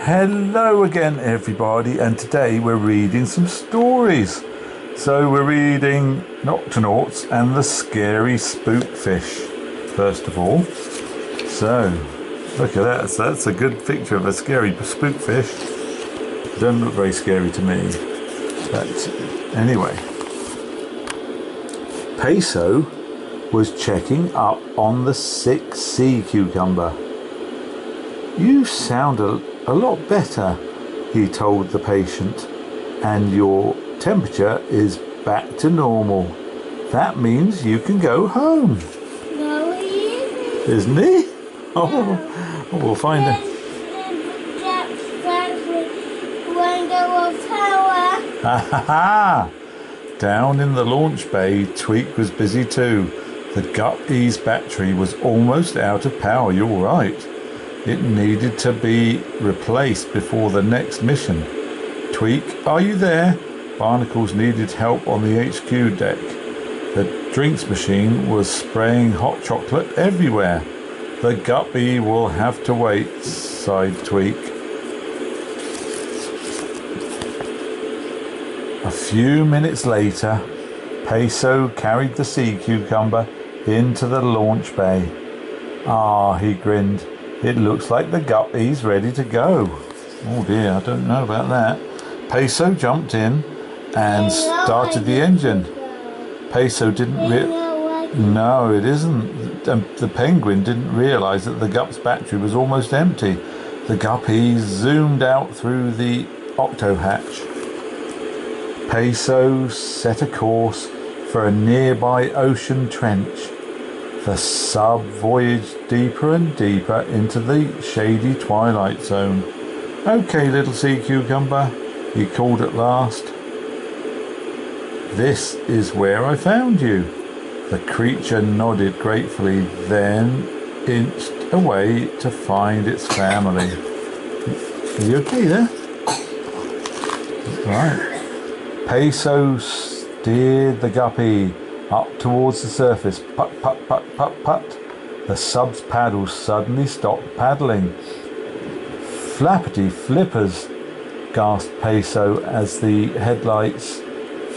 Hello again everybody, and today we're reading some stories. So we're reading Octonauts and the Scary Spookfish first of all. So look at that, so that's a good picture of a scary spookfish. Don't look very scary to me, but anyway. Peso was checking up on the sick sea cucumber. "You sound a lot better," he told the patient, "and your temperature is back to normal. That means you can go home." No, he isn't. Isn't he? Oh, we'll find out. Ha ha ha! Down in the launch bay, Tweak was busy too. The Guppy's battery was almost out of power, you're right. It needed to be replaced before the next mission. "Tweak, are you there?" Barnacles needed help on the HQ deck. The drinks machine was spraying hot chocolate everywhere. "The Guppy will have to wait," sighed Tweak. A few minutes later, Peso carried the sea cucumber into the launch bay. "Ah," he grinned. "It looks like the Guppy's ready to go." Oh dear, I don't know about that. Peso jumped in and started the engine. Peso didn't No, it isn't. The penguin didn't realise that the Gup's battery was almost empty. The Guppy zoomed out through the octo hatch. Peso set a course for a nearby ocean trench. The sub voyaged deeper and deeper into the shady twilight zone. "Okay, little sea cucumber," he called at last. "This is where I found you." The creature nodded gratefully, then inched away to find its family. "Are you okay there?" Right. Peso steered the Guppy up towards the surface. Put, put, put, put, put. The sub's paddles suddenly stopped paddling. "Flappity flippers," gasped Peso as the headlights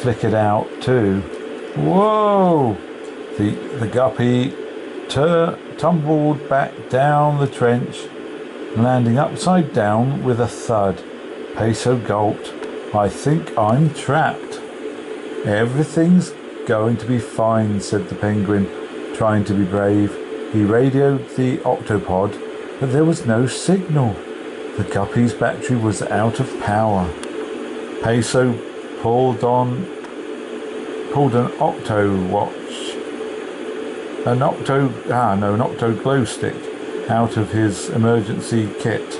flickered out too. "Whoa!" The Guppy tumbled back down the trench, landing upside down with a thud. Peso gulped. "I think I'm trapped." "Everything's going to be fine," said the penguin, trying to be brave. He radioed the octopod, but there was no signal. The Guppy's battery was out of power. Peso pulled an octo glow stick out of his emergency kit.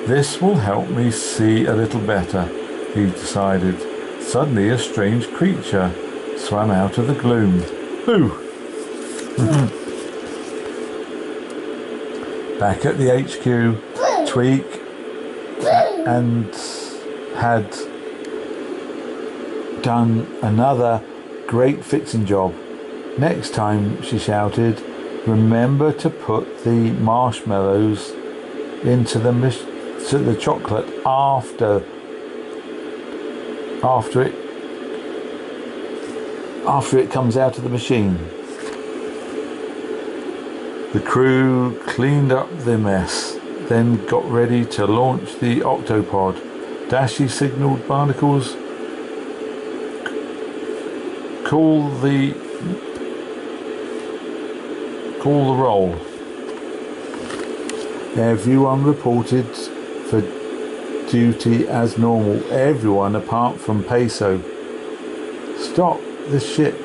"This will help me see a little better," he decided. Suddenly a strange creature swam out of the gloom. "Boo!" Back at the HQ, Tweak had done another great fixing job. "Next time," she shouted, "remember to put the marshmallows into the chocolate after it comes out of the machine." The crew cleaned up the mess, then got ready to launch the octopod. Dashy signalled Barnacles, Call the roll." Everyone reported for duty as normal. Everyone apart from Peso. "Stop the ship,"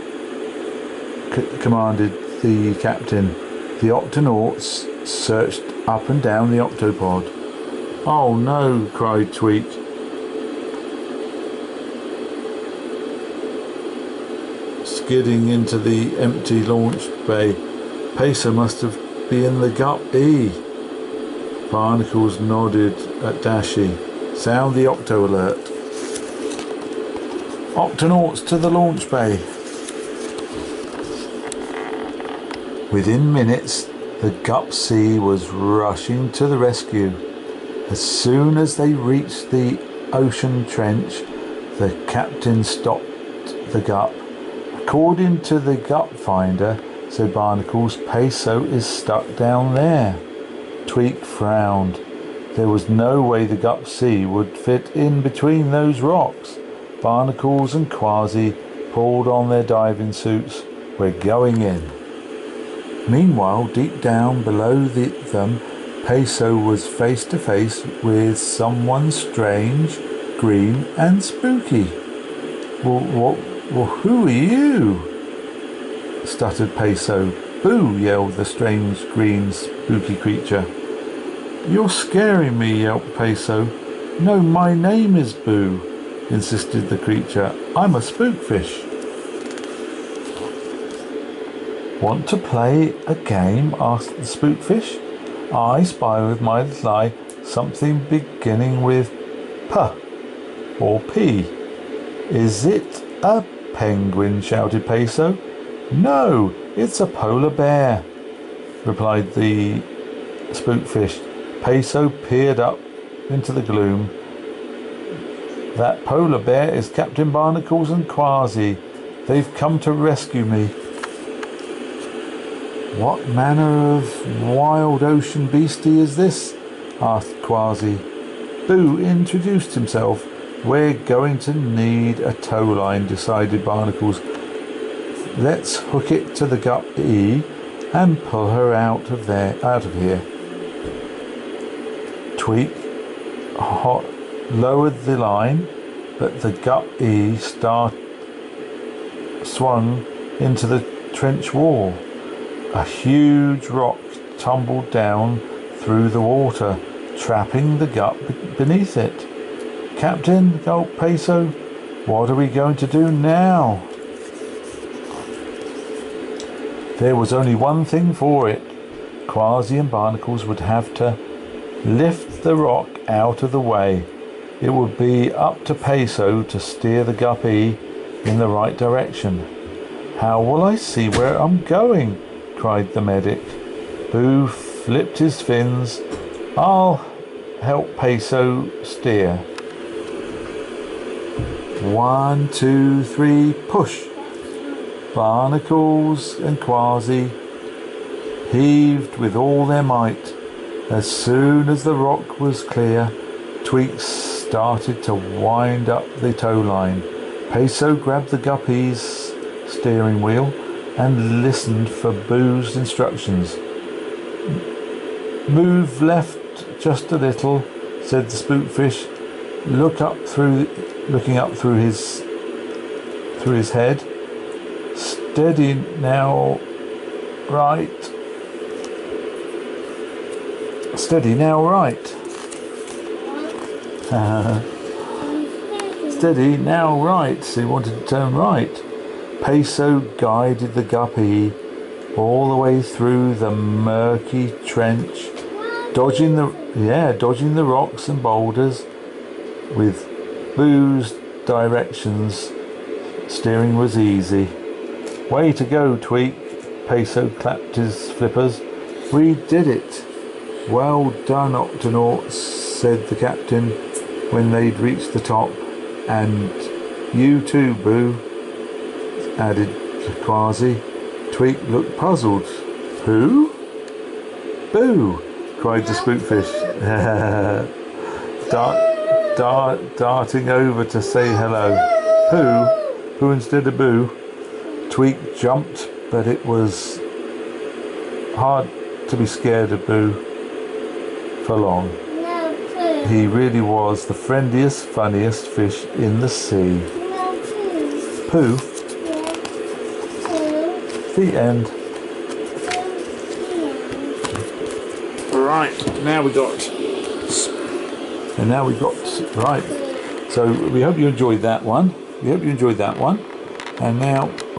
commanded the captain. The Octonauts searched up and down the octopod. "Oh no," cried Tweak. Skidding into the empty launch bay. "Peso must have been in the Guppy." Barnacles nodded at Dashy. "Sound the octo alert." "Octonauts to the launch bay." Within minutes, the Guppy was rushing to the rescue. As soon as they reached the ocean trench, the captain stopped the gup. According to the gup finder, said Barnacles, Peso is stuck down there. Tweak frowned. There was no way the gup sea would fit in between those rocks. Barnacles and Quasi pulled on their diving suits. We're going in. Meanwhile, deep down below them, Peso was face to face with someone strange, green and spooky. Well, who are you? Stuttered Peso. Boo, yelled the strange, green, spooky creature. You're scaring me, yelped Peso. No, my name is Boo, insisted the creature. I'm a spookfish. Want to play a game? Asked the spookfish. I spy with my little eye something beginning with P or P. Is it a penguin? Shouted Peso. No, it's a polar bear, replied the spookfish. Peso peered up into the gloom. That polar bear is Captain Barnacles and Quasi. They've come to rescue me. What manner of wild ocean beastie is this? Asked Quasi. Boo introduced himself. We're going to need a tow line, decided Barnacles. Let's hook it to the gup E and pull her out of here. Tweak lowered the line, but the gup E swung into the trench wall. A huge rock tumbled down through the water, trapping the gup beneath it. Captain, gulped Peso, what are we going to do now? There was only one thing for it. Quasi and Barnacles would have to lift the rock out of the way. It would be up to Peso to steer the guppy in the right direction. How will I see where I'm going? Cried the medic. Boo flipped his fins. I'll help Peso steer. 1, 2, 3, push. Barnacles and Quasi heaved with all their might. As soon as the rock was clear, Tweaks started to wind up the tow line. Peso grabbed the guppy's steering wheel and listened for Boo's instructions. Move left just a little, said the spookfish, looking up through his head. Steady now, right. Steady now, right. Steady now, right. So he wanted to turn right. Peso guided the guppy all the way through the murky trench, dodging the rocks and boulders. With Boo's directions, steering was easy. Way to go, Tweak. Peso clapped his flippers. We did it. Well done, Octonauts, said the captain when they'd reached the top. And you too, Boo, added Quasi. Tweak looked puzzled. Who? Boo, cried the spookfish, darting over to say hello. Who instead of Boo. Tweak jumped, but it was hard to be scared of Boo for long. No, Pooh. He really was the friendliest, funniest fish in the sea. No, Pooh. Pooh. Yeah. Pooh. The end. Right, now we got right. So we hope you enjoyed that one. And now